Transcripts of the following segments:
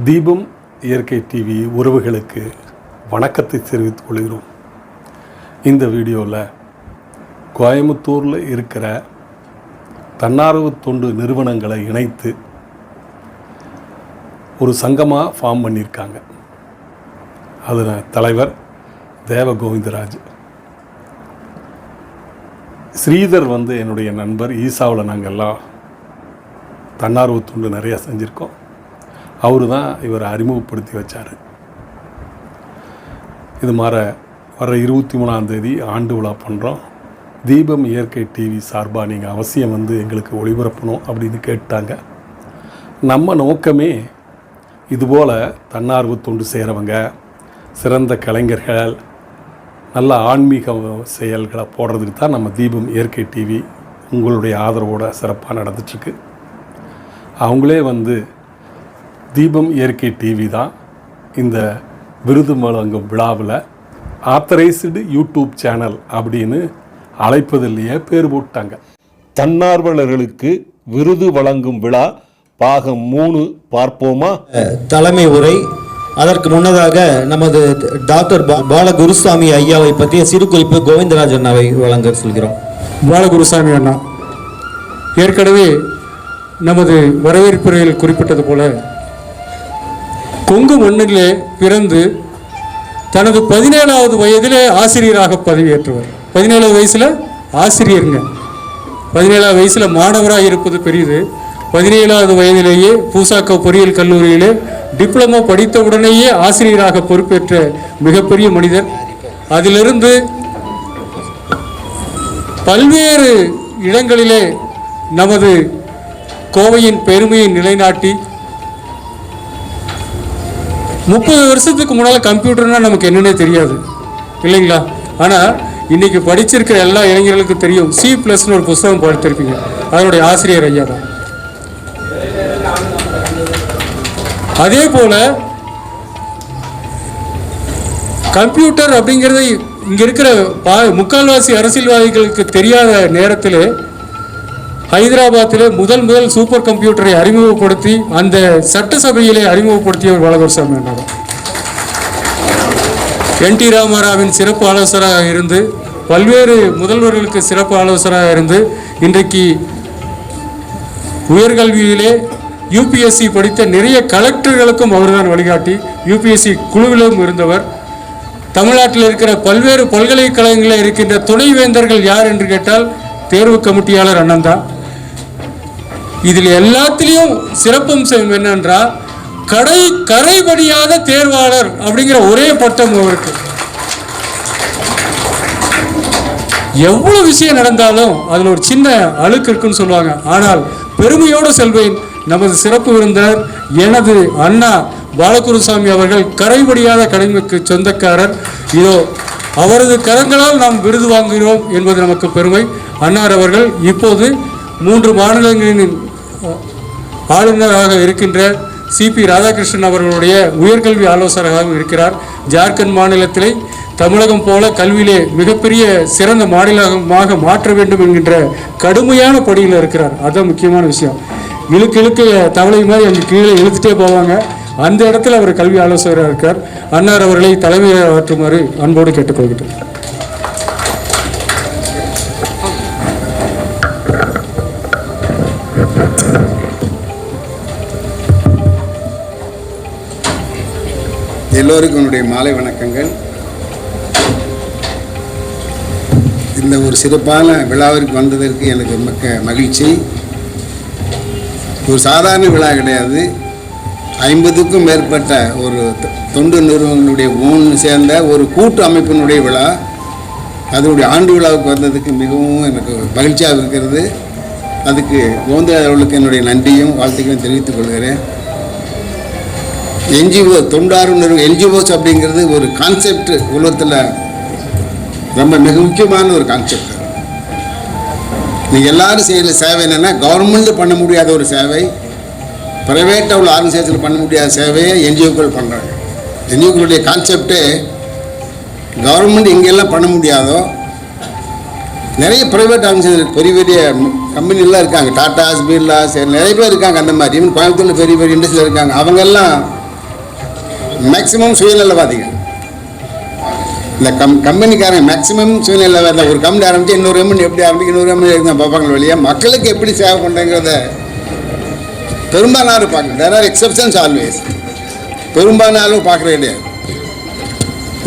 தீபம் இயற்கை டிவி உறவுகளுக்கு வணக்கத்தை தெரிவித்துக் கொள்கிறோம். இந்த வீடியோவில் கோயம்புத்தூரில் இருக்கிற தன்னார்வ தொண்டு நிறுவனங்களை இணைத்து ஒரு சங்கமாக ஃபார்ம் பண்ணியிருக்காங்க. அதில் தலைவர் தேவ கோவிந்தராஜ். ஸ்ரீதர் என்னுடைய நண்பர். ஈசாவில் நாங்கள் எல்லாம் தன்னார்வ தொண்டு நிறையா செஞ்சுருக்கோம். அவர் தான் இவரை அறிமுகப்படுத்தி வச்சார். இது மாதிரி வர 23ஆம் தேதி ஆண்டு விழா பண்ணுறோம். தீபம் இயற்கை டிவி சார்பாக நீங்கள் அவசியம் எங்களுக்கு ஒளிபரப்பணும் அப்படின்னு கேட்டாங்க. நம்ம நோக்கமே இதுபோல் தன்னார்வ தொண்டு செய்கிறவங்க, சிறந்த கலைஞர்கள், நல்ல ஆன்மீக செயல்களை போடுறதுக்கு தான் நம்ம தீபம் இயற்கை டிவி உங்களுடைய ஆதரவோடு சிறப்பாக நடந்துட்டுருக்கு. அவங்களே தீபம் இயற்கை டிவி தான் இந்த விருது வழங்கும் விழாவில் ஆத்தரைஸ்டு யூடியூப் சேனல் அப்படின்னு அழைப்பதிலேயே பேர் போட்டாங்க. தன்னார்வலர்களுக்கு விருது வழங்கும் விழா பாகம் 3 பார்ப்போமா? தலைமை உரை. அதற்கு முன்னதாக நமது டாக்டர் பாலகுருசாமி ஐயாவை பற்றிய சிறு குறிப்பு கோவிந்தராஜ் அண்ணாவை வழங்க சொல்கிறோம். பாலகுருசாமி அண்ணா ஏற்கனவே நமது வரவேற்புரையில் குறிப்பிட்டது போல கொங்கு மண்ணிலே பிறந்து தனது 17வது வயதிலே ஆசிரியராக பதவியேற்றவர். 17வது வயசில் ஆசிரியருங்க. 17வது வயசில் மாணவராக இருப்பது பெரியது. 17வது வயதிலேயே பூசாக்க பொறியியல் கல்லூரியிலே டிப்ளமோ படித்தவுடனேயே ஆசிரியராக பொறுப்பேற்ற மிகப்பெரிய மனிதர். அதிலிருந்து பல்வேறு இடங்களிலே நமது கோவையின் பெருமையை நிலைநாட்டி 30 வருஷத்துக்கு முன்னால் கம்ப்யூட்டர்னால் நமக்கு என்னன்னே தெரியாது இல்லைங்களா? ஆனால் இன்றைக்கி படிச்சிருக்கிற எல்லா இளைஞர்களுக்கும் தெரியும். C+ன்னு ஒரு புத்தகம் படித்திருப்பீங்க. அதனுடைய ஆசிரியர் ஐயா தான். அதே போல் கம்ப்யூட்டர் அப்படிங்கிறது இங்கே இருக்கிற முக்கால்வாசி அரசியல்வாதிகளுக்கு தெரியாத நேரத்தில் ஹைதராபாத்தில் முதல் சூப்பர் கம்ப்யூட்டரை அறிமுகப்படுத்தி அந்த சட்டசபையிலே அறிமுகப்படுத்தியவர் பாலகுருசாமி அண்ணா. NT ராமாராவின் சிறப்பு ஆலோசகராக இருந்து பல்வேறு முதல்வர்களுக்கு சிறப்பு ஆலோசகராக இருந்து இன்றைக்கு உயர்கல்வியிலே UPSC படித்த நிறைய கலெக்டர்களுக்கும் அவர்தான் வழிகாட்டி. UPSC குழுவிலும் இருந்தவர். தமிழ்நாட்டில் இருக்கிற பல்வேறு பல்கலைக்கழகங்களில் இருக்கின்ற துணைவேந்தர்கள் யார் என்று கேட்டால் தேர்வு கமிட்டியாளர் அண்ணன் தான். இதில் எல்லாத்திலையும் சிறப்பம்சம் என்னென்றால் கரைபடியாத தேர்வாளர் அப்படிங்கிற ஒரே பட்டம் அவருக்கு. எவ்வளவு விஷயம் நடந்தாலும் அதில் ஒரு சின்ன அழுக்கு இருக்குன்னு சொல்லுவாங்க. ஆனால் பெருமையோடு செல்வேன், நமது சிறப்பு விருந்தினர் எனது அண்ணா பாலகுருசாமி அவர்கள் கரைபடியாத கடமைக்கு சொந்தக்காரர். இதோ அவரது கரங்களால் நாம் விருது வாங்குகிறோம் என்பது நமக்கு பெருமை. அன்னார் அவர்கள் இப்போது 3 மாநிலங்களின் ஆளுநராக இருக்கின்ற CP ராதாகிருஷ்ணன் அவர்களுடைய உயர்கல்வி ஆலோசகராகவும் இருக்கிறார். ஜார்க்கண்ட் மாநிலத்திலே தமிழகம் போல கல்வியிலே மிகப்பெரிய சிறந்த மாநிலமாக மாற்ற வேண்டும் என்கின்ற கடுமையான படியில் இருக்கிறார். அதுதான் முக்கியமான விஷயம். இழுக்க தவளை மாதிரி அங்கே கீழே இழுத்துட்டே போவாங்க. அந்த இடத்துல அவர் கல்வி ஆலோசகராக இருக்கார். அன்னார் அவர்களை தலைமையை ஆற்றுமாறு அன்போடு கேட்டுக்கொள்கிறேன். எல்லோருக்கும் என்னுடைய மாலை வணக்கங்கள். இந்த ஒரு சிறப்பான விழாவிற்கு வந்ததற்கு எனக்கு மிக்க மகிழ்ச்சி. ஒரு சாதாரண விழா கிடையாது. 50க்கும் மேற்பட்ட ஒரு தொண்டு நிறுவனங்களுடைய சேர்ந்த ஒரு கூட்டு அமைப்பினுடைய விழா. அதனுடைய ஆண்டு விழாவுக்கு வந்ததுக்கு மிகவும் எனக்கு மகிழ்ச்சியாக இருக்கிறது. அதுக்கு கோவிந்தராஜ் அவர்களுக்கு என்னுடைய நன்றியும் வாழ்த்துக்களும் தெரிவித்துக் கொள்கிறேன். NGO தொண்டார்வ நிறுவனம் NGOs அப்படிங்கிறது ஒரு கான்செப்ட் உலகத்தில் ரொம்ப மிக முக்கியமான ஒரு கான்செப்ட். நீங்கள் எல்லோரும் செய்கிற சேவை என்னென்னா, கவர்மெண்ட் பண்ண முடியாத ஒரு சேவை, ப்ரைவேட்டாக உள்ள ஆர்கனைசேஷனில் பண்ண முடியாத சேவையை NGOக்கள் பண்ணுறாங்க. NGOக்களுடைய கான்செப்டே கவர்மெண்ட் எங்கெல்லாம் பண்ண முடியாதோ நிறைய ப்ரைவேட் ஆர்கனைசேஷன் பெரிய கம்பெனிலாம் இருக்காங்க. டாட்டாஸ், பிர்லாஸ் நிறைய பேர் இருக்காங்க. அந்த மாதிரி ஈவன் கோயம்புத்தூரில் பெரிய இண்டஸ்ட்ரியில் இருக்காங்க. அவங்கெல்லாம் மேக்சிமம் சுயநலவாதிகள். இந்த கம்பெனிக்காரங்க மேக்சிமம் சுயநலவாதி. ஒரு கம்பெனி ஆரம்பித்து இன்னொரு கம்பெனி எப்படி ஆரம்பிக்க, இன்னொரு கம்பெனி இருந்தால் பார்ப்பாங்க வழியாக மக்களுக்கு எப்படி சேவை பண்ணுறங்கிறத பெரும்பாலான பார்க்கணும். There are exceptions always. பெரும்பாலாலும் பார்க்குறது கிடையாது.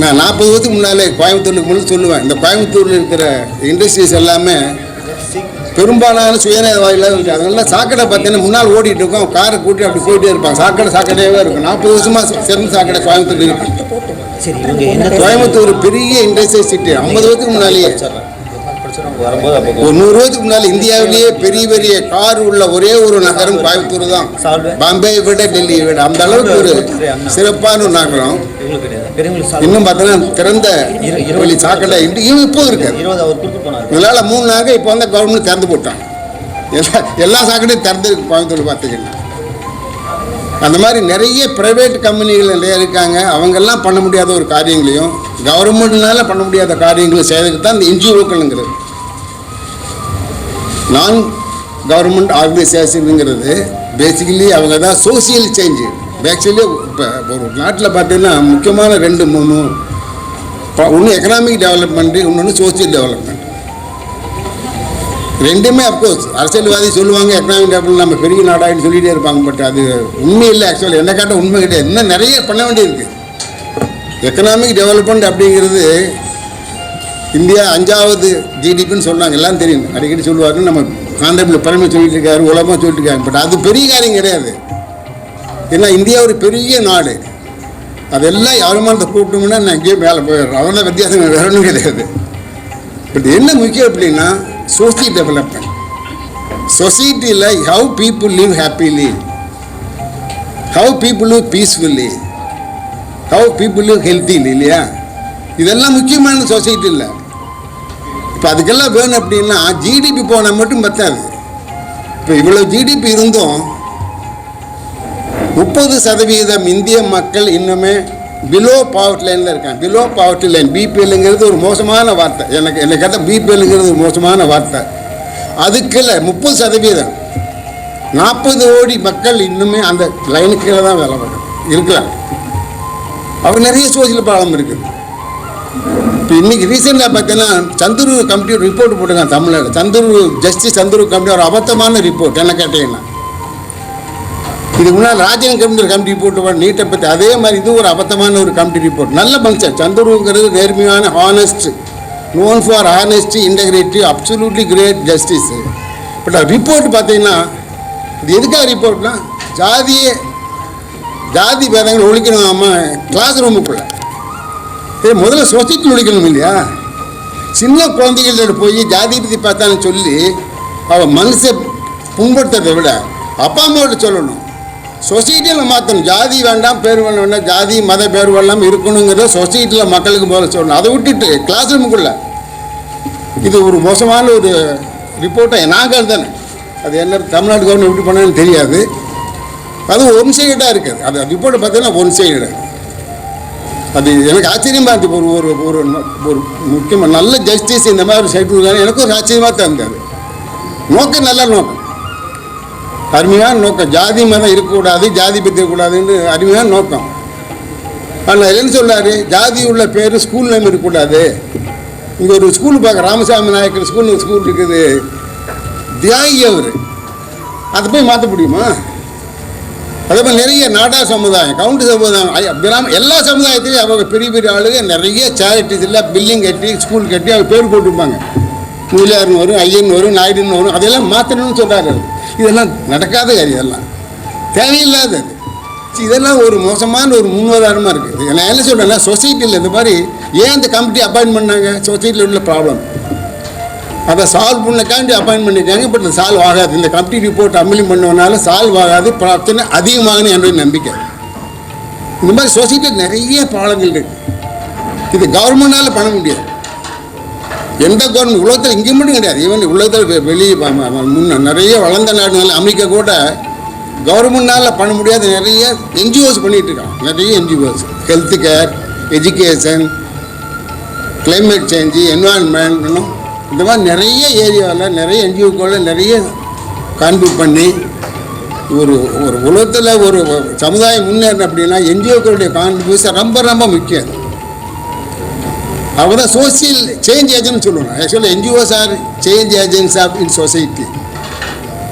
நான் 40 வருஷத்துக்கு முன்னாலே கோயம்புத்தூருக்கு முன்னாடி சொல்லுவேன், இந்த கோயம்புத்தூரில் இருக்கிற இண்டஸ்ட்ரீஸ் எல்லாமே பெரும்பாலான சுயநலவாதிகளாக இருக்குது. அதனால சாக்கடை பார்த்தீங்கன்னா முன்னால் ஓடிட்டு இருக்கோம், காரை கூட்டி அப்படி போயிட்டே இருப்பாங்க. சாக்கடையாகவே இருக்கும். 40 வருஷமாக சிறந்த சாக்கடை கோயம்புத்தூர் இருக்கு. கோயம்புத்தூர் பெரிய இண்டஸ்ட்ரி சிட்டி. 50 வருஷத்துக்கு முன்னாலேயே, ஒரு 100 வருஷத்துக்கு முன்னால் இந்தியாவிலேயே பெரிய பெரிய கார் உள்ள ஒரே ஒரு நகரம் கோயம்புத்தூர் தான். பாம்பேயை விட டெல்லியை விட அந்த அளவுக்கு ஒரு சிறப்பான ஒரு நகரம். இன்னும் பார்த்தீங்கன்னா திறந்த வழி சாக்கடை இப்போ இருக்கு. இதனால 3 நாங்கள் இப்போ வந்து கவர்மெண்ட் திறந்து போட்டான். எல்லா சாக்கடையும் திறந்து கோயம்புத்தூர் பார்த்துக்கிட்டேன். அந்த மாதிரி நிறைய ப்ரைவேட் கம்பெனிகள் நிறைய இருக்காங்க. அவங்கெல்லாம் பண்ண முடியாத ஒரு காரியங்களையும் கவர்மெண்ட்னால பண்ண முடியாத காரியங்களும் செய்யறதுக்கு தான் இந்த என்ஜிஓக்கள்ங்கிறது. நான் கவர்மெண்ட் ஆர்கனைசேஷனுங்கிறது பேசிக்கலி அவங்க தான் சோசியல் சேஞ்சு. ஆக்சுவலி இப்போ ஒரு நாட்டில் பார்த்தீங்கன்னா முக்கியமான 2-3 ஒன்று எக்கனாமிக் டெவலப்மெண்ட்டு, இன்னொன்று சோசியல் டெவலப்மெண்ட். ரெண்டுமே அப்கோர்ஸ் அரசியல்வாதி சொல்லுவாங்க எக்கனாமிக் டெவலப்மெண்ட் நம்ம பெரிய நாடான்னு சொல்லிகிட்டே இருப்பாங்க. பட் அது உண்மை இல்லை. ஆக்சுவலி என்ன கேட்டால் உண்மை கிடையாது. இன்னும் நிறைய பண்ண வேண்டியிருக்கு. எக்கனாமிக் டெவலப்மெண்ட் அப்படிங்கிறது இந்தியா 5வது ஜிடிபின்னு சொன்னாங்க, எல்லாம் தெரியும், அடிக்கடி சொல்லுவாங்க. நம்ம கான்ட்ராக்டில் பரமே சொல்லிட்டு இருக்காரு, உலகமாக சொல்லிட்டு இருக்காங்க. பட் அது பெரிய காரியம் கிடையாது. ஏன்னா இந்தியா ஒரு பெரிய நாடு. அதெல்லாம் யாருமா அந்த கூப்பிட்டோம்னா நான் எங்கேயோ மேலே போயிடுறோம். அதெல்லாம் வித்தியாசம் வேற ஒன்றும் கிடையாது. பட் என்ன முக்கியம் அப்படின்னா சோசியல் டெவலப்மெண்ட். சொசைட்டியில் how people live happily, how people live peacefully, how people live healthily, இல்லையா? இதெல்லாம் முக்கியமான சொசைட்டி இல்லை. இப்போ அதுக்கெல்லாம் வேணும் அப்படின்னா ஜிடிபி போனால் மட்டும் பத்தாது. இப்போ இவ்வளோ ஜிடிபி இருந்தும் 30% இந்திய மக்கள் இன்னுமே பிலோ பாவர்ட்டி லைனில் இருக்காங்க. பிலோ பாவர்ட்டி லைன், பிபிஎல்ங்கிறது ஒரு மோசமான வார்த்தை. என்னை கேட்டால் பிபிஎல்ங்கிறது ஒரு மோசமான வார்த்தை. அதுக்குள்ள 30% 40 கோடி மக்கள் இன்னுமே அந்த லைனுக்கு கீழே தான் வேலை இருக்கலாம். அவர் நிறைய சோசியல் ப்ராப்ளம் இருக்குது. இப்போ இன்றைக்கி ரீசெண்டாக பார்த்தீங்கன்னா சந்துரு கமிட்டி ஒரு ரிப்போர்ட் போட்டுருக்காங்க தமிழ்நாடு. ஜஸ்டிஸ் சந்துரு கமிட்டி ஒரு அபத்தமான ரிப்போர்ட். என்ன கேட்டீங்கன்னா இதுக்கு முன்னால் ராஜன் கமிட்டி ஒரு கமிட்டி ரிப்போர்ட் நீட்டை பற்றி, அதே மாதிரி இது ஒரு அபத்தமான ஒரு கமிட்டி ரிப்போர்ட். நல்ல மனுஷன் சந்துருங்கிறது, நேர்மையான, honest, known for honesty, integrity, absolutely great justice. But report பார்த்தீங்கன்னா இது எதுக்காக ரிப்போர்ட்னா ஜாதி பேதங்கள் ஒழிக்கணும். ஆமாம், கிளாஸ் ரூமுக்குள்ள முதல்ல சொசைட்டியில் ஒழிக்கணும் இல்லையா? சின்ன குழந்தைகளோட போய் ஜாதி பற்றி பார்த்தான்னு சொல்லி அவன் மனசை புண்படுத்துறதை விட அப்பா அம்மாவோட சொல்லணும். சொசைட்டியில் மாற்றணும். ஜாதி வேண்டாம், பேர் வேண்டாம், ஜாதி மத பேர் வேண்டாம் இருக்கணுங்கிறத சொசைட்டியில் மக்களுக்கு முதல்ல சொல்லணும். அதை விட்டுட்டு கிளாஸ் ரூமுக்குள்ள இது ஒரு மோசமான ஒரு ரிப்போர்ட்டை நான் கருதுனேன். அது என்ன தமிழ்நாடு கவர்மெண்ட் எப்படி பண்ணணும்னு தெரியாது. அது ஒன் சைடாக இருக்குது. அது ரிப்போர்ட்டை பார்த்தீங்கன்னா ஒன் சைடு. அது எனக்கு ஆச்சரியமாக இருந்துச்சு. ஒரு ஒரு ஒரு முக்கியமாக நல்ல ஜஸ்டிஸ் இந்த மாதிரி ஒரு சைட் கொடுக்காங்க. எனக்கு ஒரு ஆச்சரியமாக தான் இருந்தது. நோக்கம் நல்ல நோக்கம், அருமையான நோக்கம். ஜாதி மதம் இருக்கக்கூடாது, ஜாதி பற்றி இருக்கக்கூடாதுன்னு அருமையான நோக்கம். ஆனால் என்ன சொல்லார், ஜாதி உள்ள பேர் ஸ்கூல் நேம் இருக்கக்கூடாது. இங்கே ஒரு ஸ்கூல் பார்க்க ராமசாமி நாயக்கர் ஸ்கூல் இருக்குது, தியாகி அவர். அதை போய் மாற்ற முடியுமா? அதே மாதிரி நிறைய நாடார் சமுதாயம், கவுண்டு சமுதாயம், எல்லா சமுதாயத்திலையும் அவங்க பெரிய பெரிய ஆளுங்க நிறைய சேரிட்டிஸில் பில்டிங் கட்டி ஸ்கூல் கட்டி அவங்க பேர் போட்டுருப்பாங்க. மூலியார்னு வரும், ஐயன் வரும், நாயுடுன்னு வரும். அதெல்லாம் மாற்றணும்னு சொல்கிறாரு. இதெல்லாம் நடக்காத காரியம், இதெல்லாம் தேவையில்லாதது. இதெல்லாம் ஒரு மோசமான ஒரு முன்னுதாரணமாக இருக்குது. நான் என்ன சொல்கிறேன்னா சொசைட்டியில் இந்த மாதிரி ஏன் இந்த கமிட்டி அப்பாயின்ட் பண்ணாங்க? சொசைட்டியில் உள்ள ப்ராப்ளம் அதை சால்வ் பண்ணக்காண்டி அப்பாயின்ட் பண்ணியிருக்காங்க. பட் சால்வ் ஆகாது. இந்த கமிட்டி ரிப்போர்ட் அமளி பண்ணனால சால்வ் ஆகாது, பிரச்சனை அதிகமாகனு என்னுடைய நம்பிக்கை. இந்த மாதிரி சொசைட்டியில் நிறைய ப்ராப்ளங்கள் இருக்குது. இது கவர்மெண்ட்டால் பண்ண முடியாது. எந்த கவர்மெண்ட் உலகத்தில் இங்கே மட்டும் கிடையாது, ஈவன் உலகத்தில் வெளியே முன்ன நிறைய வளர்ந்த நாடுனால அமெரிக்கா கூட கவர்மெண்ட்னால் பண்ண முடியாத நிறைய என்ஜிஓஸ் பண்ணிகிட்டு இருக்காங்க. நிறைய NGOs, health care, education, climate change, environment, இந்த மாதிரி நிறைய ஏரியாவில் நிறைய என்ஜிஓக்களில் நிறைய கான்ட்ரிபியூட் பண்ணி ஒரு ஒரு உலகத்தில் ஒரு சமுதாயம் முன்னேறணும் அப்படின்னா என்ஜிஓக்களுடைய கான்ட்ரிபியூஷன் ரொம்ப ரொம்ப முக்கியம். அவங்க தான் சோசியல் சேஞ்ச் ஏஜென்ட்னு சொல்லுவாங்க. ஆக்சுவலாக NGOs are change agents of in society.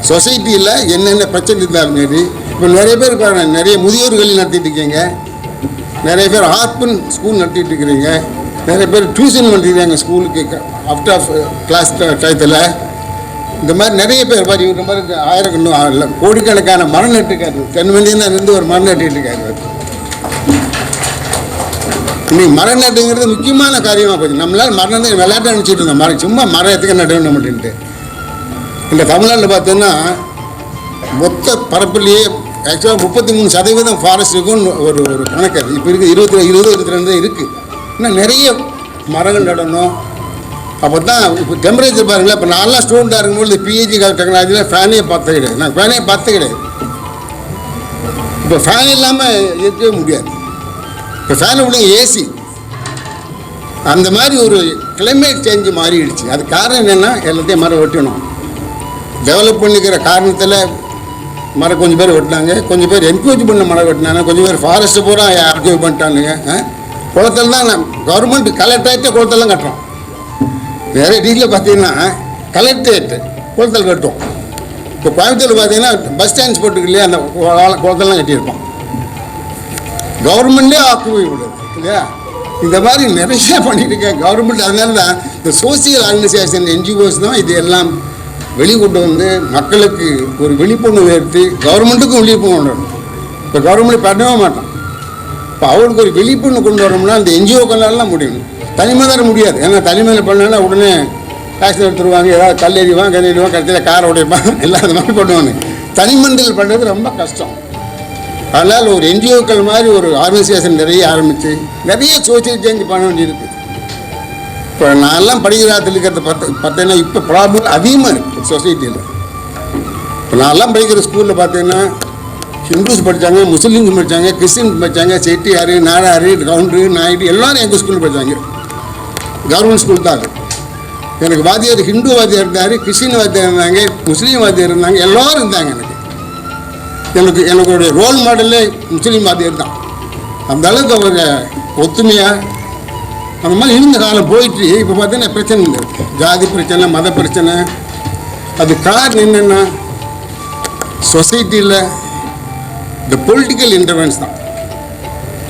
சொசைட்டியில் என்னென்ன பிரச்சனை இருந்தாலும் மாரி இப்போ நிறைய பேர் பாருங்க, நிறைய முதியோர்கள் நடத்திட்டு இருக்கீங்க, நிறைய பேர் ஆர்பன் ஸ்கூல் நடத்திட்டு இருக்கிறீங்க, நிறைய பேர் டியூஷன் பண்ணிருக்காங்க ஸ்கூலுக்கு ஆஃப்டர் ஆஃப் கிளாஸ் டயத்தில். இந்த மாதிரி நிறைய பேர் பாரு, இந்த மாதிரி ஆயிரம் கோடிக்கணக்கான மரம் நட்டுருக்காரு. தென்மண்டியில் இருந்து ஒரு மரம் நட்டுட்டு இருக்காரு. இன்னைக்கு மரம் நட்டுங்கிறது முக்கியமான காரியமாக போச்சு. நம்மளால் மரம் விளையாட்டு நினச்சிட்டு இருந்தோம், மரம் சும்மா மரத்துக்கு நடணும் அப்படின்ட்டு. இந்த தமிழ்நாட்டில் பார்த்தோன்னா மொத்த பரப்புலேயே ஆக்சுவலாக 33% ஃபாரஸ்ட் இருக்குன்னு ஒரு ஒரு கணக்கு. அது இப்போ இருக்குது 22 இருக்குது. இன்னும் நிறைய மரங்கள் நடணும். அப்போ தான் இப்போ டெம்பரேச்சர் பாருங்களேன். இப்போ நான்லாம் ஸ்டூடெண்ட்டாக இருக்கும்போது பிஹெச்டி டெக்னாலஜியில் ஃபேனே பார்த்தது கிடையாது. நான் ஃபேனே பார்த்தது கிடையாது. இப்போ ஃபேன் இல்லாமல் இருக்கவே முடியாது. இப்போ ஃபேனை விடுங்க, ஏசி. அந்த மாதிரி ஒரு கிளைமேட் சேஞ்சு மாறிடுச்சு. அது காரணம் என்னென்னா எல்லாத்தையும் மரம் வெட்டணும். டெவலப் பண்ணிக்கிற காரணத்தில் மரம் கொஞ்சம் பேர் வெட்டினாங்க, கொஞ்சம் பேர் என்கரேஜ் பண்ண மரம் வெட்டினாங்க, கொஞ்சம் பேர் ஃபாரஸ்ட்டு பூரா ஆர்கியூ பண்ணிட்டானுங்க. குளத்தில் தான் கவர்மெண்ட் கலெக்டரேட்டே குளத்தெல்லாம் கட்டுறோம். நிறைய டீட்டில் பார்த்தீங்கன்னா கலெக்டரேட்டு குளத்தில் கட்டுவோம். இப்போ கோயம்புத்தூர் பார்த்தீங்கன்னா பஸ் ஸ்டாண்ட்ஸ் போட்டுருக்கு இல்லையா, அந்த குளத்தெல்லாம் கட்டியிருப்போம். கவர்மெண்ட்டே ஆக்குபை விடுது இல்லையா. இந்த மாதிரி நிறைய பண்ணிட்டு இருக்கேன் கவர்மெண்ட். அதனால தான் இந்த சோசியல் ஆர்கனைசேஷன் என்ஜிஓஸ் தான் இது எல்லாம் வெளிக்கொண்டு வந்து மக்களுக்கு ஒரு விழிப்புணர்வு ஏற்றி கவர்மெண்ட்டுக்கும் விழிப்புணர்வு கொண்டு வரணும். இப்போ கவர்மெண்ட் பண்ணவே மாட்டோம். இப்போ அவருக்கு ஒரு விழிப்புணர்வு கொண்டு வரணும்னா அந்த என்ஜிஓக்களாலாம் முடியும். தனிமையில் முடியாது. ஏன்னா தனிமையில் பண்ணாலும் உடனே டாக்ஸி எடுத்துருவாங்க, ஏதாவது கல் எறிவான், கடைசியில் காரை உடைப்பான், எல்லாம் அது மாதிரி பண்ணுவாங்க. தனிமண்டல் பண்ணுறது ரொம்ப கஷ்டம். அதனால் ஒரு என்ஜிஓக்கள் மாதிரி ஒரு ஆர்கனைசேஷன் நிறைய ஆரம்பித்து நிறைய சோசியல் சேஞ்ச் பண்ண வேண்டியிருக்கு. இப்போ நான்லாம் படிக்கிற இடத்துல இருக்கிறத பார்த்தீங்கன்னா இப்போ ப்ராப்ளம் அதிகமாக இருக்குது சொசைட்டியில். இப்போ நான்லாம் படிக்கிற ஸ்கூலில் பார்த்தீங்கன்னா ஹிந்துஸ் படித்தாங்க, முஸ்லீம்ஸ் படித்தாங்க, கிறிஸ்டின்ஸ் படித்தாங்க, செட்டியார், நாடார், கவுண்டரு, நாயுடு எல்லோரும் எங்கள் ஸ்கூலில் படித்தாங்க. கவர்மெண்ட் ஸ்கூல் தான் அது. எனக்கு வாத்தியார் ஹிந்து வாத்தியார் இருந்தார், கிறிஸ்டின் வாத்தியார் இருந்தாங்க, முஸ்லீம் வாத்தியார் இருந்தாங்க, எல்லோரும் இருந்தாங்க. எனக்குடைய ரோல் மாடலே முஸ்லீம் வாத்தியார் தான். அந்த அளவுக்கு அவங்க ஒத்துமையாக அந்த மாதிரி இருந்த காலம் போயிட்டு இப்போ பார்த்தீங்கன்னா பிரச்சனை இல்லை. ஜாதி பிரச்சனை, மத பிரச்சனை. அது காரணம் என்னென்னா சொசைட்டியில் இந்த பொலிட்டிக்கல் இன்டர்வென்ஸ் தான்.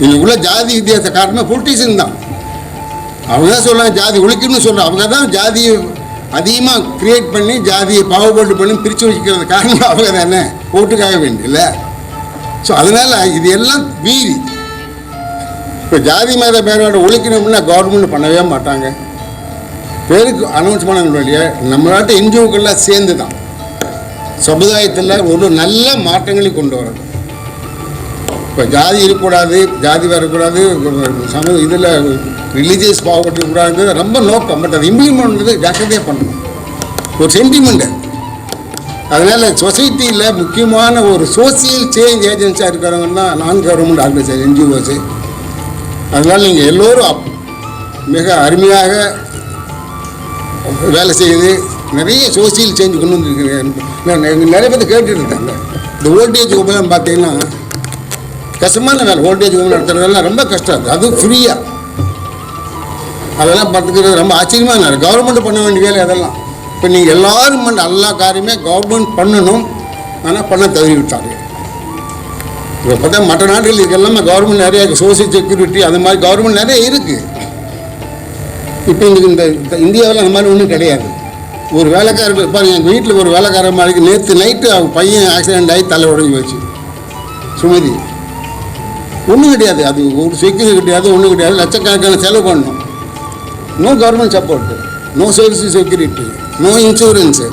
இதுக்குள்ள ஜாதி வித்தியாச காரணமாக பொலிட்டிஷியன் தான். அவங்க தான் சொல்கிறாங்க ஜாதி ஒழிக்கணும்னு சொல்கிறாங்க. அவங்க தான் ஜாதியை அதிகமாக க்ரியேட் பண்ணி ஜாதியை பாகுபாடு பண்ணி பிரித்து வச்சுக்கிறது காரணம் அவங்க தானே, ஓட்டுக்காக வேண்டியில்ல. ஸோ அதனால் இது எல்லாம் வீரி இப்போ ஜாதி மத பேரோட ஒழிக்கணும்னா கவர்மெண்ட் பண்ணவே மாட்டாங்க. பேருக்கு அனௌன்ஸ் பண்ண வழியே நம்மளாட்ட என்ஜிஓக்கள்லாம் சேர்ந்து தான் சமுதாயத்தில் ஒரு நல்ல மாற்றங்களை கொண்டு வரணும். இப்போ ஜாதி இருக்கக்கூடாது, ஜாதி வரக்கூடாது, இதில் ரிலீஜியஸ் பாவப்பட்டு கூடாது ரொம்ப நோக்கம். பட் அது இம்ப்ளிமெண்ட் பண்ணுறது ஜாக்கிரதையாக பண்ணணும். ஒரு சென்டிமெண்ட்டு. அதனால் சொசைட்டியில் முக்கியமான ஒரு சோசியல் சேஞ்ச் ஏஜென்சியாக இருக்கிறவங்க தான் நான் கவர்மெண்ட் ஆர்கனைசேஷன் என்ஜிஓஸு. அதனால் நீங்கள் எல்லோரும் மிக அருமையாக வேலை செய்து நிறைய சோசியல் சேஞ்ச் கொண்டு வந்துருக்குறீங்க. நிறைய பேர் கேட்டுட்டு இருக்காங்க. இந்த ஓல்டேஜ் ஹோம்லாம் பார்த்தீங்கன்னா கஷ்டமான வேலை. ஓல்டேஜ் ஹோம் நடத்துறதெல்லாம் ரொம்ப கஷ்டம். அதுவும் ஃப்ரீயாக அதெல்லாம் பார்த்துக்கிறது ரொம்ப ஆச்சரியமாக நான் கவர்மெண்ட் பண்ண வேண்டிய வேலை அதெல்லாம். இப்போ நீங்கள் எல்லோரும் பண்ண எல்லா காரியமே கவர்மெண்ட் பண்ணணும், ஆனால் பண்ண தவறி விட்டாங்க. இப்போ பார்த்தா மற்ற நாடுகள் இதுக்கெல்லாமே கவர்மெண்ட் நிறைய சோசியல் செக்யூரிட்டி அது மாதிரி கவர்மெண்ட் நிறைய இருக்குது. இப்போ இந்த இந்தியாவில் அந்த மாதிரி ஒன்றும் கிடையாது. ஒரு வேலைக்காரர் பாருங்க, எங்கள் வீட்டில் ஒரு வேலைக்காரர் மாதிரி நேற்று நைட்டு அவங்க பையன் ஆக்சிடென்ட் ஆகி தலை உடஞ்சி போச்சு. சுமதி ஒன்றும் கிடையாது. அது ஒரு செக்யூரிட்டி கிடையாது, ஒன்றும் கிடையாது. லட்சக்கணக்கான செலவு பண்ணணும். No government support, no social security, no insurance.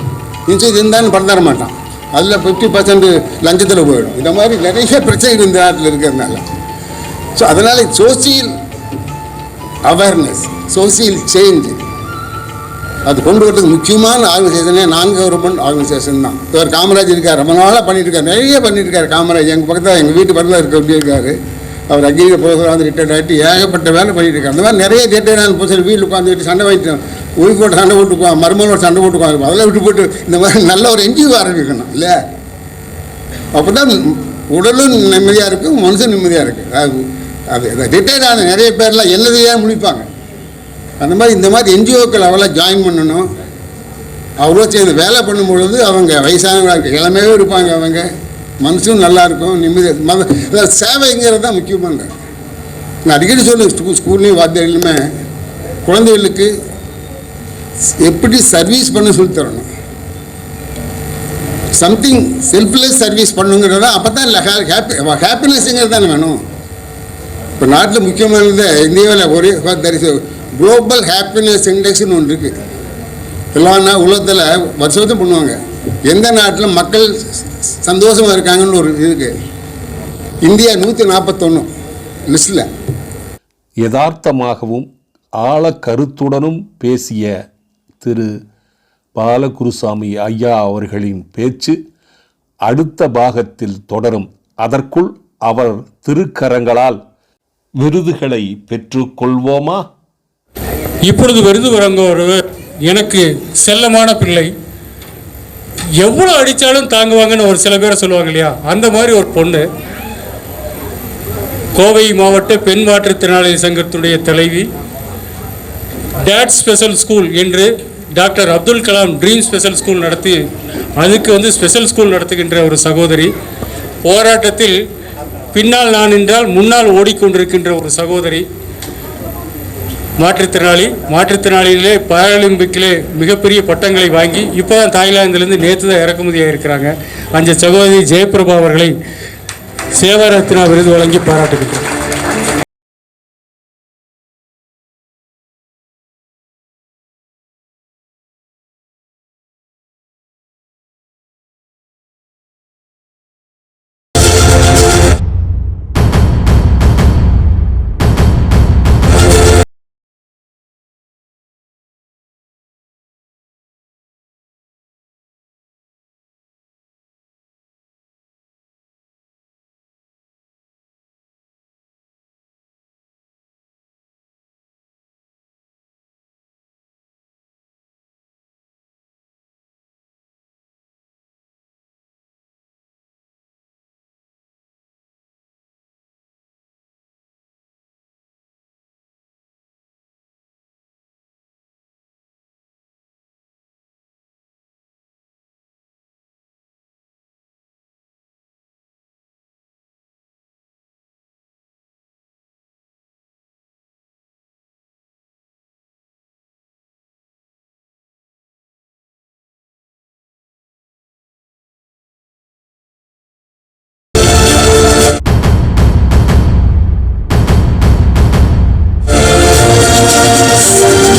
Insurance இருந்தாலும் பண்ண தர மாட்டான். அதில் 50% லஞ்சத்தில் போயிடும். இந்த மாதிரி நிறைய பிரச்சனைகள் இந்த நாட்டில் இருக்கிறதுனால. ஸோ அதனால் சோசியல் அவேர்னஸ், சோசியல் சேஞ்சு அது கொண்டு வரதுக்கு முக்கியமான ஆர்கனைசேஷனே நான் கவர்மெண்ட் ஆர்கனைசேஷன் தான். இவர் காமராஜ் இருக்கார், ரொம்ப நாளாக பண்ணிட்டுருக்காரு, நிறைய பண்ணிட்டுருக்காரு காமராஜ். எங்கள் பக்கத்தில் எங்கள் வீட்டு பக்கத்தில் இருக்காரு. அவர் அக்ரிகல்ச்சர் ப்ரொஃபஸர் வந்து ரிட்டையர்ட் ஆகிட்டு ஏகப்பட்ட வேலை பண்ணிட்டுருக்காரு. அந்த மாதிரி நிறைய ரிட்டையர்டான புதுசில் வீட்டில் உட்காந்துட்டு சண்டை வாங்கிட்டு ஒய்ஃப் போட்டு சண்டை போட்டுக்குவான், மருமகளோட சண்டை போட்டுக்குவாங்க. அதெல்லாம் விட்டு போட்டு இந்த மாதிரி நல்ல ஒரு என்ஜிஓ ஆரம்பிக்கணும் இல்லை. அப்போ தான் உடலும் நிம்மதியாக இருக்கும், மனசும் நிம்மதியாக இருக்குது. அது ரிட்டையர்ட் ஆன நிறைய பேர்லாம் என்னதையாக முடிப்பாங்க. அந்த மாதிரி இந்த மாதிரி என்ஜிஓக்கள் அவெல்லாம் ஜாயின் பண்ணணும். அவ்வளோ சேர்ந்து வேலை பண்ணும்பொழுது அவங்க வயசானவங்க இளமையே இருப்பாங்க, அவங்க மனசும் நல்லாயிருக்கும், நிம்மதியாக. சேவைங்கிறது தான் முக்கியமானது. நான் அடிக்கடி சொல்லுவேன், ஸ்கூல்லையும் வாத்தியாரிலுமே குழந்தைகளுக்கு எப்படி சர்வீஸ் பண்ண சொல்லி தரணும். சம்திங் செல்ஃப்லெஸ் சர்வீஸ் பண்ணுங்கிறதா, அப்போ தான் ஹாப்பினஸ்ங்கிறது தானே வேணும். இப்போ நாட்டில் முக்கியமானது இந்தியாவில் ஒரே குளோபல் ஹாப்பினஸ் இண்டெக்ஸ்னு ஒன்று இருக்குது. எல்லா உலகத்தில் வருஷத்தும் பண்ணுவாங்க, எந்த நாட்டில் மக்கள் சந்தோஷமாக இருக்காங்கன்னு ஒரு இருக்குது. இந்தியா 141 லிஸ்டில். யதார்த்தமாகவும் ஆழ கருத்துடனும் பேசிய திரு பாலகுருசாமி ஐயா அவர்களின் பேச்சு அடுத்த பாகத்தில் தொடரும். அதற்குள் அவர் திருக்கரங்களால் விருதுகளை பெற்றுக்கொள்வோமா? இப்பொழுது விருது வழங்குவர் எனக்கு செல்லமான பிள்ளை. எவ்வளோ அடித்தாலும் தாங்குவாங்கன்னு ஒரு சில பேரை சொல்லுவாங்க இல்லையா, அந்த மாதிரி ஒரு பொண்ணு. கோவை மாவட்ட பெண் மாற்றுத்திறனாளி சங்கத்துடைய தலைவி. டேட் ஸ்பெஷல் ஸ்கூல் என்று doctor Abdul Kalam dream special school நடத்தி அதுக்கு ஸ்பெஷல் ஸ்கூல் நடத்துகின்ற ஒரு சகோதரி. போராட்டத்தில் பின்னால் நான் என்றால் முன்னால் ஓடிக்கொண்டிருக்கின்ற ஒரு சகோதரி. மாற்றுத்திறனாளிகளே பாராலிம்பிக்கிலே மிகப்பெரிய பட்டங்களை வாங்கி இப்போ தான் தாய்லாந்திலிருந்து நேற்று தான் இறக்குமதியாக இருக்கிறாங்க. அந்த சகோதரி ஜெயபிரபா அவர்களை சேவாரத்னா விருது வழங்கி பாராட்டுகிறேன்.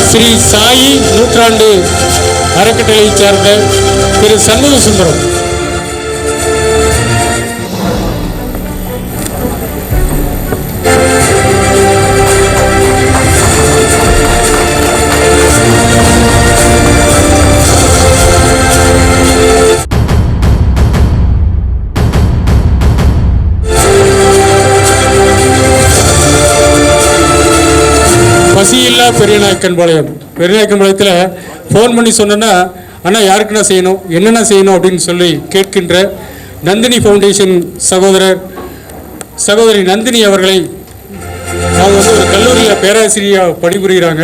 ஸ்ரீ சாயி நூற்றாண்டு அறக்கட்டளையைச் சார்ந்த திரு சண்முக சுந்தரம். பசியில்லா பெரியநாயக்கன்பாளையத்தில் ஃபோன் பண்ணி சொன்னேன்னா, அண்ணா யாருக்குண்ணா செய்யணும், என்னென்ன செய்யணும் அப்படின்னு சொல்லி கேட்கின்ற நந்தினி ஃபவுண்டேஷன் சகோதரி நந்தினி அவர்களை, அவங்க ஒரு கல்லூரியில் பேராசிரியராக பணிபுரிகிறாங்க.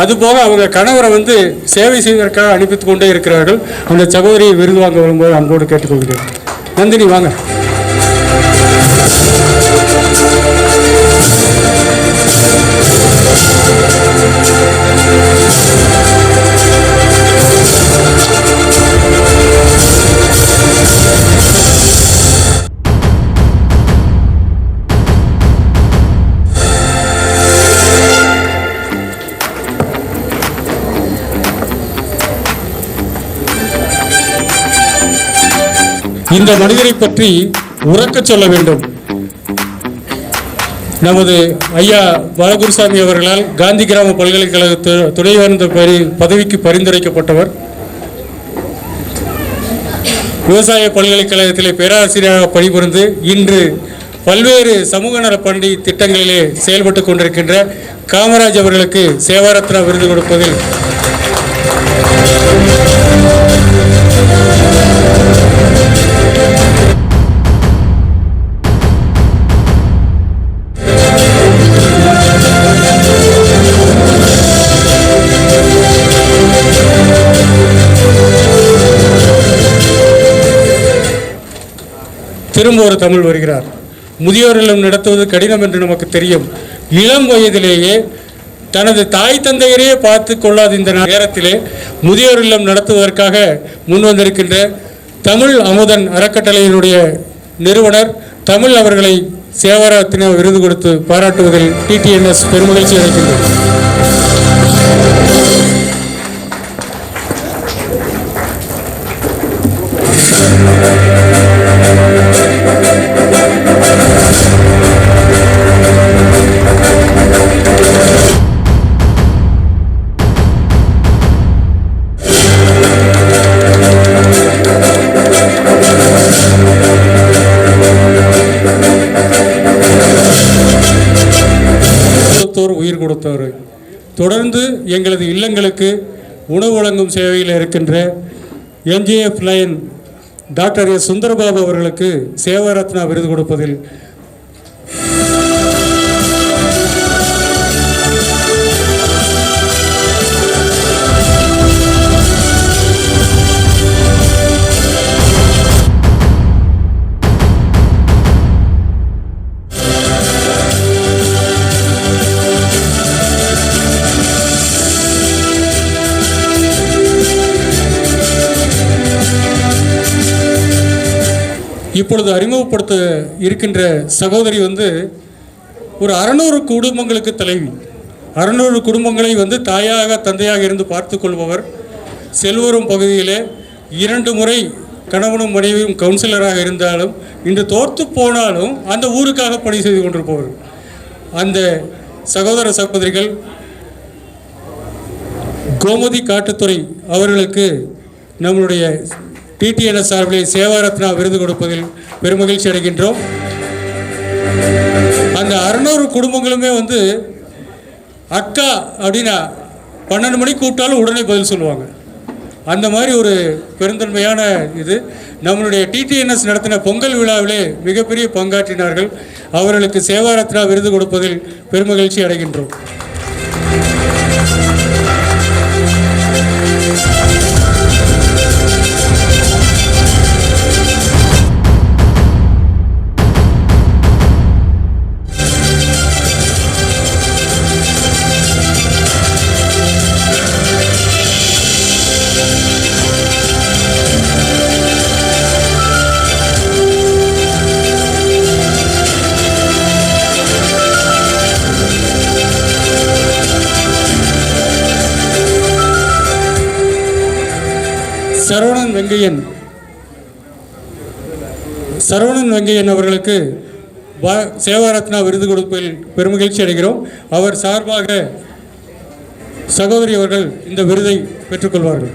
அதுபோக அவங்க கணவரை சேவை செய்வதற்காக அனுப்பித்து கொண்டே இருக்கிறார்கள். அந்த சகோதரியை விருது வாங்க வரும்போது அன்போடு கேட்டுக்கொள்கிறேன். நந்தினி வாங்க. இந்த மனிதரை பற்றி உறக்கச் சொல்ல வேண்டும். நமது ஐயா பாலகுருசாமி அவர்களால் காந்தி கிராம பல்கலைக்கழக துணைவேந்தர் பதவிக்கு பரிந்துரைக்கப்பட்டவர். விவசாய பல்கலைக்கழகத்திலே பேராசிரியராக பணிபுரிந்து இன்று பல்வேறு சமூக நல பணி திட்டங்களிலே செயல்பட்டு கொண்டிருக்கின்ற காமராஜ் அவர்களுக்கு சேவாரத்னா விருது கொடுப்பதில் திரும்ப ஒரு தமிழ் வருகிறார். முதியோர் இல்லம் நடத்துவது கடினம் என்று நமக்கு தெரியும். இளம் வயதிலேயே தனது தாய் தந்தையரையே பார்த்து கொள்ளாத இந்த நேரத்திலே முதியோர் இல்லம் நடத்துவதற்காக முன்வந்திருக்கின்ற தமிழ் அமுதன் அறக்கட்டளையினுடைய நிறுவனர் தமிழ் அவர்களை சேவாரத்ன விருது கொடுத்து பாராட்டுவதில் டிடிஎன்எஸ் பெருமகிழ்ச்சி அளிக்கின்றது. உயிர் கொடுத்தவர். தொடர்ந்து எங்களது இல்லங்களுக்கு உணவு வழங்கும் சேவையில் இருக்கின்ற MGF line doctor S Sundarababu அவர்களுக்கு சேவாரத்னா விருது கொடுப்பதில் இப்பொழுது அறிமுகப்படுத்த இருக்கின்ற சகோதரி ஒரு 600 குடும்பங்களுக்கு தலைவி. 600 குடும்பங்களை தாயாக தந்தையாக இருந்து பார்த்து கொள்பவர். செல்வரும் பகுதியிலே 2 முறை கணவனும் மனைவியும் கவுன்சிலராக இருந்தாலும் இன்று தோற்று போனாலும் அந்த ஊருக்காக பணி செய்து கொண்டிருப்பவர். அந்த சகோதர சகோதரிகள் கோமதி காட்டுத்துறை அவர்களுக்கு நம்முடைய டிடிஎன்எஸ் சார்பில் சேவாரத்னா விருது கொடுப்பதில் பெருமகிழ்ச்சி அடைகின்றோம். அந்த 600 குடும்பங்களுமே அக்கா அப்படின்னா 12 மணிக்கு கூப்பிட்டாலும் உடனே பதில் சொல்லுவாங்க. அந்த மாதிரி ஒரு பெருந்தன்மையான இது. நம்மளுடைய டிடிஎன்எஸ் நடத்தின பொங்கல் விழாவிலே மிகப்பெரிய பங்காற்றினார்கள். அவர்களுக்கு சேவாரத்னா விருது கொடுப்பதில் பெருமகிழ்ச்சி அடைகின்றோம். சரவணன் வெங்கையன் அவர்களுக்கு சேவாரத்னா விருது கொடுப்பதில் பெருமகிழ்ச்சி அடைகிறோம். அவர் சார்பாக சகோதரி அவர்கள் இந்த விருதை பெற்றுக்கொள்வார்கள்.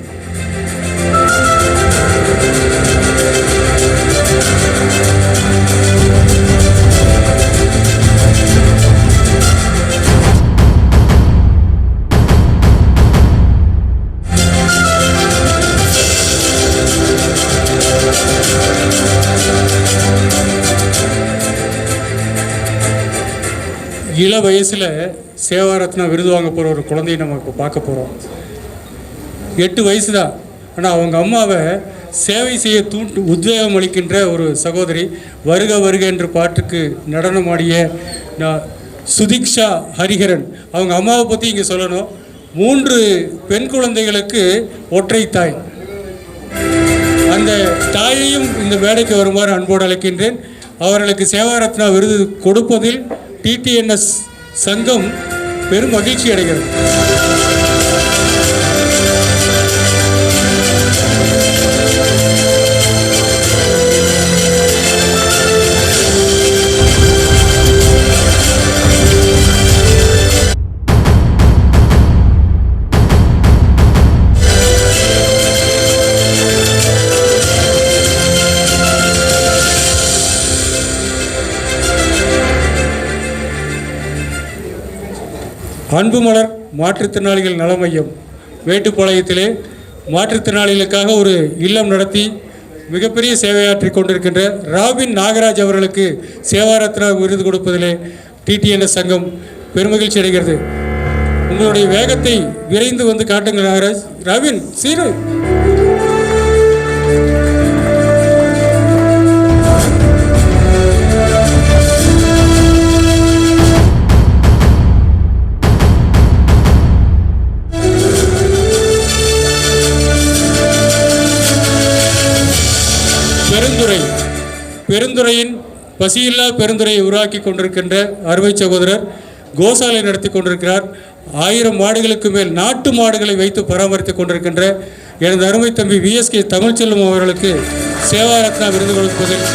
இள வயசில் சேவாரத்னா விருது வாங்க போகிற ஒரு குழந்தையை நம்ம இப்போ பார்க்க போகிறோம். 8 வயசு தான். ஆனால் அவங்க அம்மாவை சேவை செய்ய உத்வேகம் அளிக்கின்ற ஒரு சகோதரி. வருக வருக என்ற பாட்டுக்கு நடனமாடிய சுதீக்ஷா ஹரிஹரன். அவங்க அம்மாவை பற்றி இங்கே சொல்லணும். 3 பெண் குழந்தைகளுக்கு ஒற்றை தாய். அந்த தாயையும் இந்த மேடைக்கு வருமாறு அன்போடு அழைக்கின்றேன். அவர்களுக்கு சேவாரத்னா விருது கொடுப்பதில் டிடிஎன்எஸ் சங்கம் பெரும் மகிழ்ச்சி அடைகிறது. அன்பு மலர் மாற்றுத்திறனாளிகள் நல மையம் மேட்டுப்பாளையத்திலே மாற்றுத்திறனாளிகளுக்காக ஒரு இல்லம் நடத்தி மிகப்பெரிய சேவையாற்றி கொண்டிருக்கின்ற ராபின் நாகராஜ் அவர்களுக்கு சேவாரத்னா விருது கொடுப்பதிலே டிடிஎன்எஸ் சங்கம் பெருமகிழ்ச்சி அடைகிறது. உங்களுடைய வேகத்தை விரைந்து காட்டுங்கள் நாகராஜ். ராபின் சீரு. பசியில்லா பெருந்துறையை உருவாக்கி கொண்டிருக்கின்ற அருமை சகோதரர் கோசாலை நடத்தி கொண்டிருக்கிறார். 1000 மாடுகளுக்கு மேல் நாட்டு மாடுகளை வைத்து பராமரித்துக் கொண்டிருக்கின்ற எனது அருமை தம்பி VSK தமிழ்ச்செல்வம் அவர்களுக்கு சேவாரத்னா விருது கொடுப்பதில்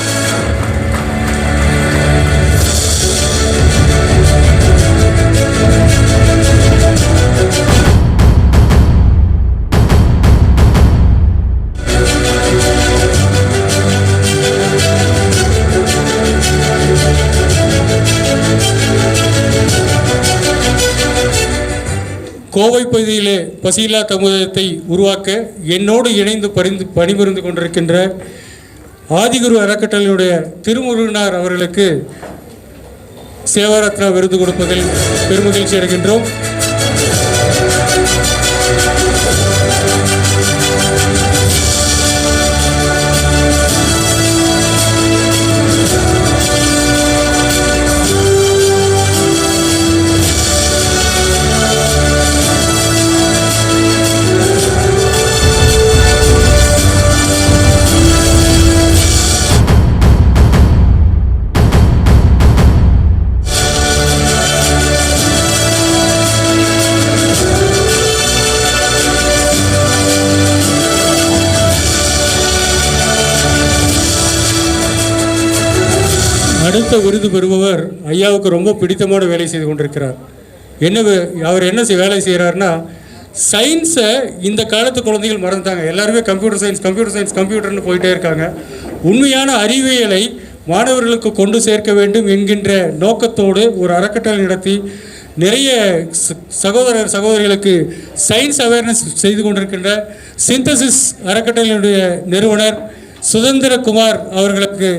கோவை பகுதியிலே பசியில்லா சமுதாயத்தை உருவாக்க என்னோடு இணைந்து பணிபுரிந்து கொண்டிருக்கின்ற ஆதிகுரு அறக்கட்டளையுடைய திருமுருகனார் அவர்களுக்கு சேவாரத்னா விருது கொடுப்பதில் பெருமகிழ்ச்சி அடைகின்றோம். அடுத்த விருது பெறுபவர் ஐயாவுக்கு ரொம்ப பிடித்தமான வேலை செய்து கொண்டிருக்கிறார். அவர் என்ன வேலை செய்கிறார்னா, சயின்ஸை இந்த காலத்து குழந்தைகள் மறந்துட்டாங்க. எல்லாருமே கம்ப்யூட்டர்னு போயிட்டே இருக்காங்க. உண்மையான அறிவியலை மாணவர்களுக்கு கொண்டு சேர்க்க வேண்டும் என்கின்ற நோக்கத்தோடு ஒரு அறக்கட்டளை நடத்தி நிறைய சகோதரிகளுக்கு சயின்ஸ் அவேர்னஸ் செய்து கொண்டிருக்கின்ற சிந்தசிஸ் அறக்கட்டளையுடைய நிறுவனர் சுதந்திரகுமார் அவர்களுக்கு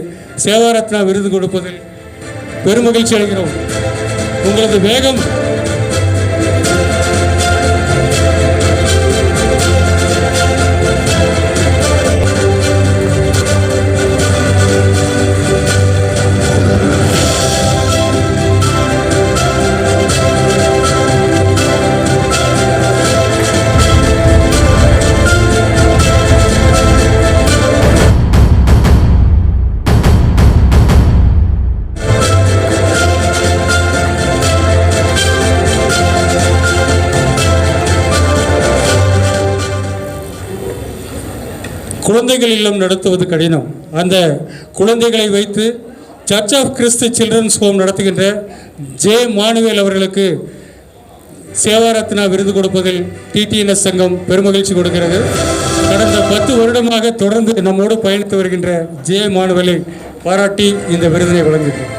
சேவாரத்னா விருது கொடுப்பதில் பெருமகிழ்ச்சி அடைகிறோம். உங்களது வேகம் குழந்தைகள் இல்லம் நடத்துவது கடினம். அந்த குழந்தைகளை வைத்து சர்ச் ஆஃப் கிறிஸ்து சில்ட்ரன்ஸ் ஹோம் நடத்துகின்ற ஜே மானுவேல் அவர்களுக்கு சேவாரத்னா விருது கொடுப்பதில் TTNS சங்கம் பெருமகிழ்ச்சி கொடுக்கிறது. கடந்த 10 வருடமாக தொடர்ந்து நம்மோடு பயணித்து வருகின்ற ஜே மானுவேலை பாராட்டி இந்த விருதினை வழங்குகிறோம்.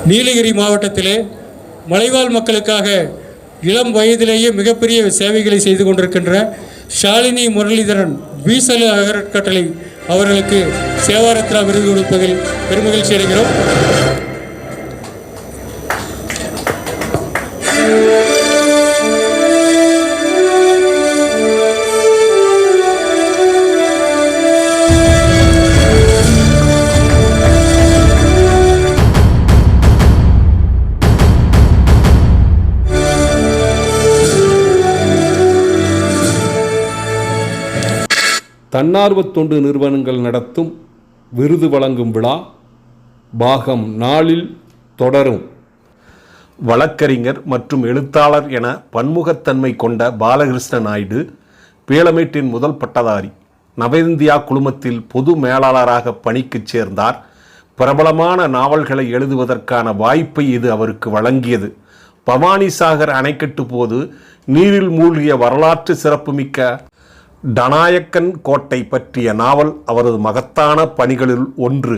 நீலகிரி மாவட்டத்திலே மலைவாழ் மக்களுக்காக இளம் வயதிலேயே மிகப்பெரிய சேவைகளை செய்து கொண்டிருக்கின்ற ஷாலினி முரளிதரன் வீசல் அறக்கட்டளை அவர்களுக்கு சேவாரத்னா விருது கொடுப்பதில் பெருமகிழ்ச்சி அடைகிறோம். தன்னார்வ தொண்டு நிறுவனங்கள் நடத்தும் விருது வழங்கும் விழா பாகம் 4 தொடரும். வழக்கறிஞர் மற்றும் எழுத்தாளர் என பன்முகத்தன்மை கொண்ட பாலகிருஷ்ண நாயுடு பீளமேட்டின் முதல் பட்டதாரி. நவஇந்தியா குழுமத்தில் பொது மேலாளராக பணிக்கு சேர்ந்தார். பிரபலமான நாவல்களை எழுதுவதற்கான வாய்ப்பை இது அவருக்கு வழங்கியது. பவானிசாகர் அணைக்கட்டு போது நீரில் மூழ்கிய வரலாற்று சிறப்புமிக்க டனாயக்கன் கோட்டை பற்றிய நாவல் அவரது மகத்தான பணிகளில் ஒன்று.